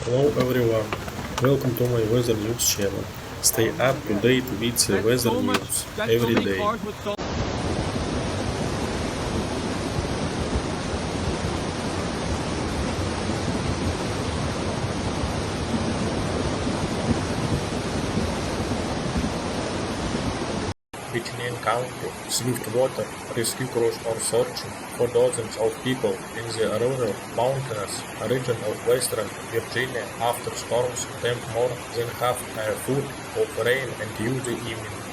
Hello everyone, welcome to my weather news channel. Stay up to date with the weather news every day. Buchanan County swiftwater rescue crews are searching for dozens of people in the rural mountainous region of western Virginia after storms dumped more than half a foot of rain on Tuesday evening.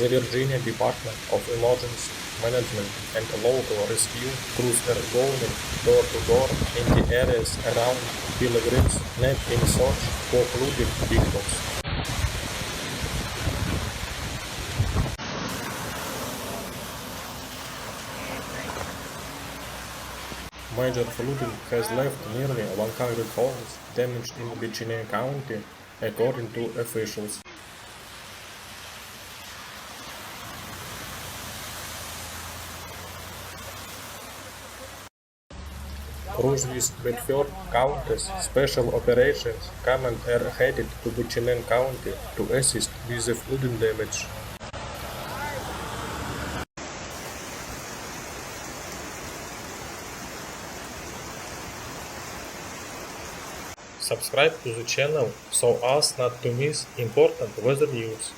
The Virginia Department of Emergency Management and local rescue crews are going door to door in the areas around Pilgrims Neck in search for flooding victims. Major flooding has left nearly 100 homes damaged in Buchanan County, according to officials. Crews with Bedford County's Special Operations Command are headed to Buchanan County to assist with the flooding damage. Subscribe to the channel so as not to miss important weather news.